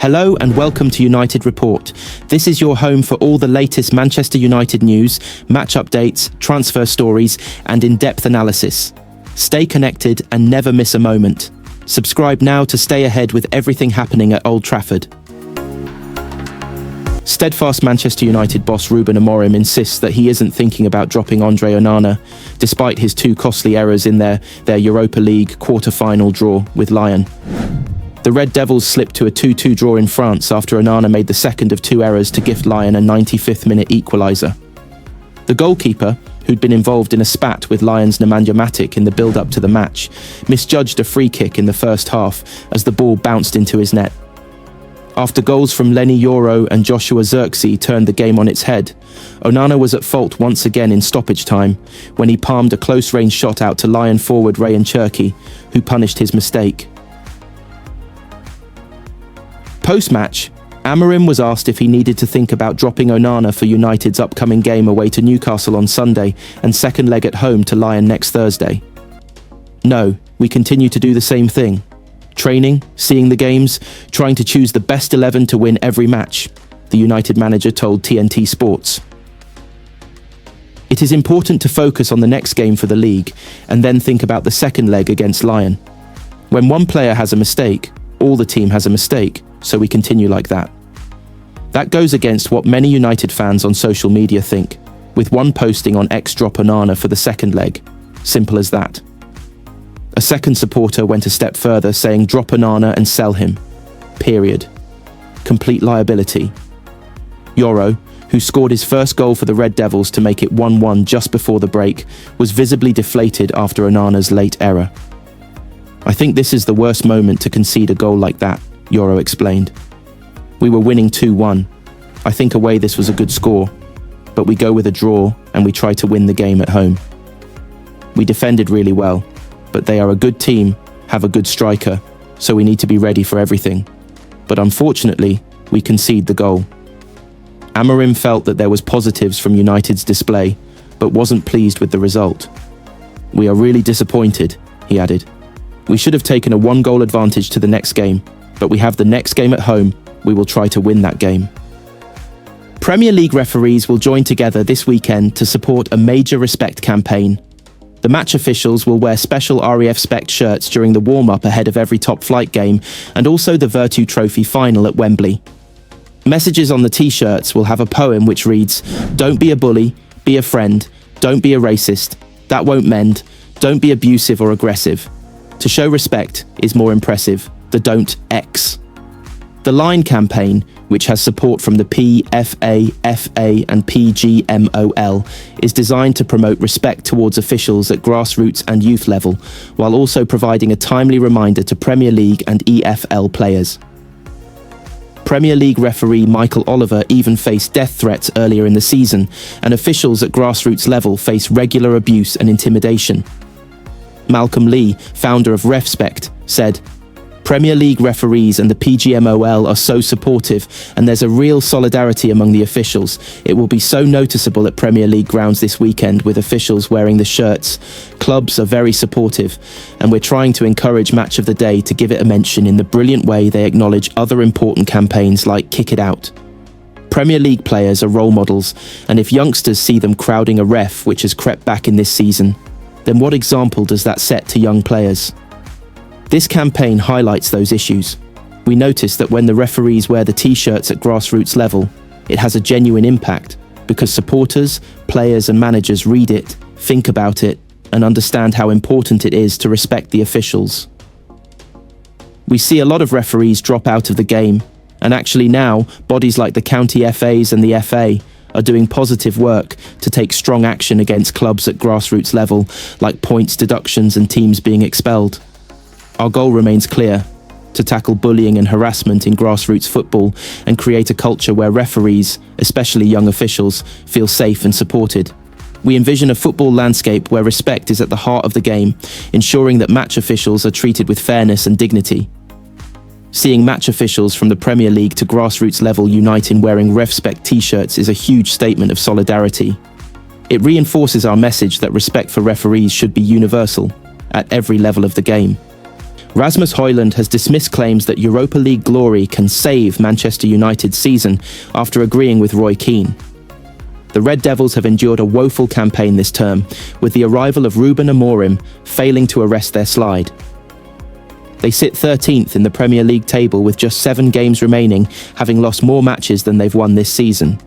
Hello and welcome to United Report. This is your home for all the latest Manchester United news, match updates, transfer stories, and in-depth analysis. Stay connected and never miss a moment. Subscribe now to stay ahead with everything happening at Old Trafford. Steadfast Manchester United boss Ruben Amorim insists that he isn't thinking about dropping Andre Onana, despite his two costly errors in their Europa League quarter-final draw with Lyon. The Red Devils slipped to a 2-2 draw in France after Onana made the second of two errors to gift Lyon a 95th minute equaliser. The goalkeeper, who'd been involved in a spat with Lyon's Nemanja Matic in the build-up to the match, misjudged a free kick in the first half as the ball bounced into his net. After goals from Leny Yoro and Joshua Zirkzee turned the game on its head, Onana was at fault once again in stoppage time when he palmed a close-range shot out to Lyon forward Ryan Cherki, who punished his mistake. Post-match, Amorim was asked if he needed to think about dropping Onana for United's upcoming game away to Newcastle on Sunday and second leg at home to Lyon next Thursday. No, we continue to do the same thing. Training, seeing the games, trying to choose the best 11 to win every match, the United manager told TNT Sports. It is important to focus on the next game for the league and then think about the second leg against Lyon. When one player has a mistake, all the team has a mistake, so we continue like that. That goes against what many United fans on social media think, with one posting on X drop Onana for the second leg. Simple as that. A second supporter went a step further, saying drop Onana and sell him. Period. Complete liability. Yoro, who scored his first goal for the Red Devils to make it 1-1 just before the break, was visibly deflated after Onana's late error. I think this is the worst moment to concede a goal like that, Yoro explained. We were winning 2-1. I think away this was a good score, but we go with a draw and we try to win the game at home. We defended really well, but they are a good team, have a good striker, so we need to be ready for everything. But unfortunately, we concede the goal. Amorim felt that there was positives from United's display, but wasn't pleased with the result. We are really disappointed, he added. We should have taken a one-goal advantage to the next game, but we have the next game at home. We will try to win that game. Premier League referees will join together this weekend to support a major respect campaign. The match officials will wear special RAF Spect shirts during the warm-up ahead of every top-flight game and also the Virtu Trophy final at Wembley. Messages on the t-shirts will have a poem which reads, "Don't be a bully, be a friend, don't be a racist, that won't mend, don't be abusive or aggressive. To show respect is more impressive, the don't X." The Line campaign, which has support from the PFA, FA and PGMOL, is designed to promote respect towards officials at grassroots and youth level, while also providing a timely reminder to Premier League and EFL players. Premier League referee Michael Oliver even faced death threats earlier in the season, and officials at grassroots level face regular abuse and intimidation. Malcolm Lee, founder of RefSpect, said, "Premier League referees and the PGMOL are so supportive, and there's a real solidarity among the officials. It will be so noticeable at Premier League grounds this weekend with officials wearing the shirts. Clubs are very supportive, and we're trying to encourage Match of the Day to give it a mention in the brilliant way they acknowledge other important campaigns like Kick It Out. Premier League players are role models, and if youngsters see them crowding a ref, which has crept back in this season, then what example does that set to young players? This campaign highlights those issues. We notice that when the referees wear the t-shirts at grassroots level, it has a genuine impact because supporters, players and managers read it, think about it, and understand how important it is to respect the officials. We see a lot of referees drop out of the game, and actually now, bodies like the county FAs and the FA are doing positive work to take strong action against clubs at grassroots level, like points deductions and teams being expelled. Our goal remains clear: to tackle bullying and harassment in grassroots football and create a culture where referees, especially young officials, feel safe and supported. We envision a football landscape where respect is at the heart of the game, ensuring that match officials are treated with fairness and dignity. Seeing match officials from the Premier League to grassroots level unite in wearing RefSpect t-shirts is a huge statement of solidarity. It reinforces our message that respect for referees should be universal, at every level of the game. Rasmus Højlund has dismissed claims that Europa League glory can save Manchester United's season after agreeing with Roy Keane. The Red Devils have endured a woeful campaign this term, with the arrival of Ruben Amorim failing to arrest their slide. They sit 13th in the Premier League table with just 7 games remaining, having lost more matches than they've won this season.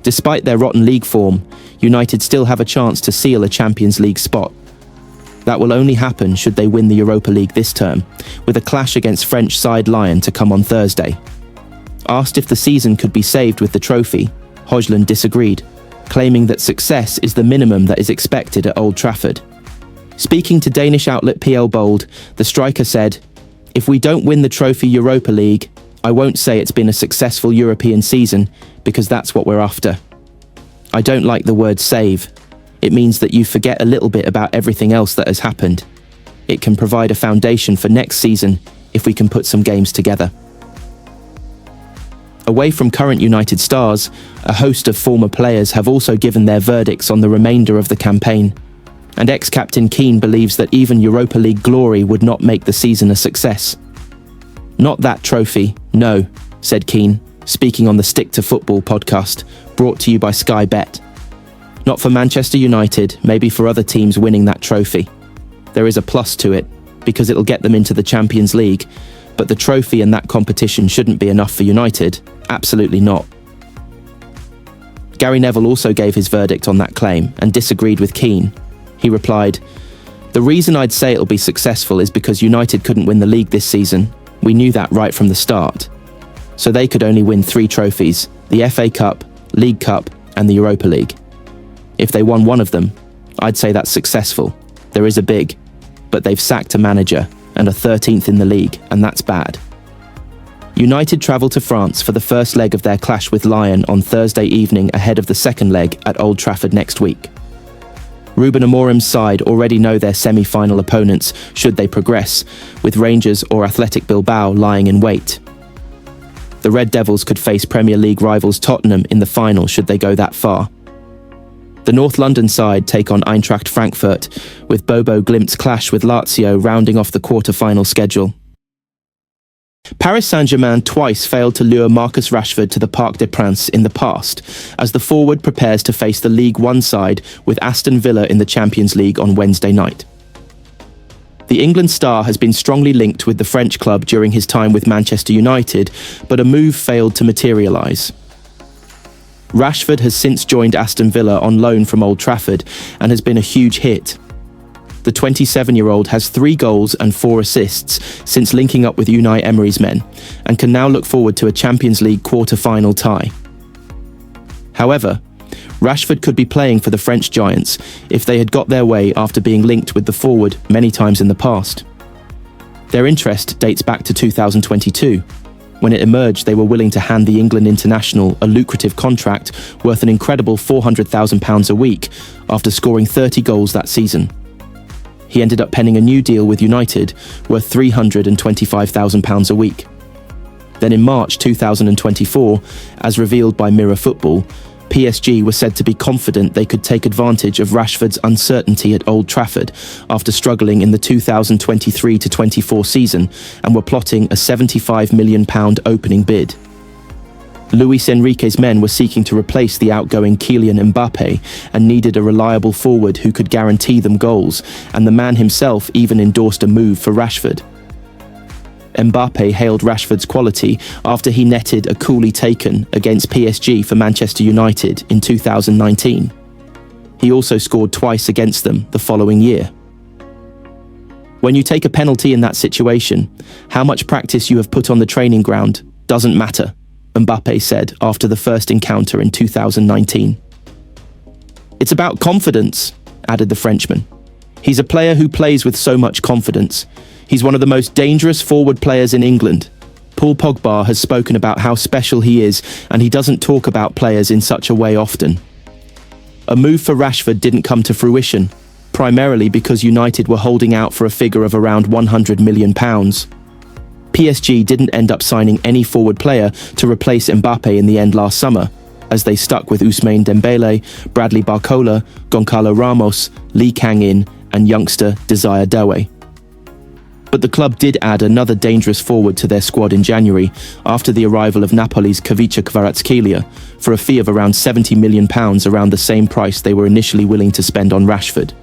Despite their rotten league form, United still have a chance to seal a Champions League spot. That will only happen should they win the Europa League this term, with a clash against French side Lyon to come on Thursday. Asked if the season could be saved with the trophy, Højlund disagreed, claiming that success is the minimum that is expected at Old Trafford. Speaking to Danish outlet PL Bold, the striker said, "If we don't win the trophy Europa League, I won't say it's been a successful European season, because that's what we're after. I don't like the word save. It means that you forget a little bit about everything else that has happened. It can provide a foundation for next season if we can put some games together." Away from current United stars, a host of former players have also given their verdicts on the remainder of the campaign. And ex-captain Keane believes that even Europa League glory would not make the season a success. "Not that trophy, no," said Keane, speaking on the Stick to Football podcast, brought to you by Sky Bet. "Not for Manchester United, maybe for other teams winning that trophy. There is a plus to it, because it'll get them into the Champions League, but the trophy and that competition shouldn't be enough for United. Absolutely not." Gary Neville also gave his verdict on that claim and disagreed with Keane. He replied, "The reason I'd say it'll be successful is because United couldn't win the league this season. We knew that right from the start. So they could only win 3 trophies, the FA Cup, League Cup and the Europa League. If they won one of them, I'd say that's successful. There is a big, but they've sacked a manager and are 13th in the league, and that's bad." United travel to France for the first leg of their clash with Lyon on Thursday evening ahead of the second leg at Old Trafford next week. Ruben Amorim's side already know their semi-final opponents should they progress, with Rangers or Athletic Bilbao lying in wait. The Red Devils could face Premier League rivals Tottenham in the final should they go that far. The North London side take on Eintracht Frankfurt, with Bobo Glimt's clash with Lazio rounding off the quarter-final schedule. Paris Saint-Germain twice failed to lure Marcus Rashford to the Parc des Princes in the past, as the forward prepares to face the League One side with Aston Villa in the Champions League on Wednesday night. The England star has been strongly linked with the French club during his time with Manchester United, but a move failed to materialise. Rashford has since joined Aston Villa on loan from Old Trafford and has been a huge hit. The 27-year-old has 3 goals and 4 assists since linking up with Unai Emery's men and can now look forward to a Champions League quarter-final tie. However, Rashford could be playing for the French Giants if they had got their way after being linked with the forward many times in the past. Their interest dates back to 2022. When it emerged they were willing to hand the England international a lucrative contract worth an incredible £400,000 a week after scoring 30 goals that season. He ended up penning a new deal with United worth £325,000 a week. Then in March 2024, as revealed by Mirror Football, PSG were said to be confident they could take advantage of Rashford's uncertainty at Old Trafford after struggling in the 2023-24 season and were plotting a £75 million opening bid. Luis Enrique's men were seeking to replace the outgoing Kylian Mbappe and needed a reliable forward who could guarantee them goals, and the man himself even endorsed a move for Rashford. Mbappe hailed Rashford's quality after he netted a coolly taken against PSG for Manchester United in 2019. He also scored twice against them the following year. When you take a penalty in that situation, how much practice you have put on the training ground doesn't matter, Mbappe said after the first encounter in 2019. "It's about confidence," added the Frenchman. "He's a player who plays with so much confidence. He's one of the most dangerous forward players in England. Paul Pogba has spoken about how special he is, and he doesn't talk about players in such a way often." A move for Rashford didn't come to fruition, primarily because United were holding out for a figure of around £100 million. PSG didn't end up signing any forward player to replace Mbappe in the end last summer, as they stuck with Ousmane Dembele, Bradley Barcola, Goncalo Ramos, Lee Kang-in and youngster Desire Doué. But the club did add another dangerous forward to their squad in January after the arrival of Napoli's Ivica Kvaratskhelia for a fee of around £70 million, around the same price they were initially willing to spend on Rashford.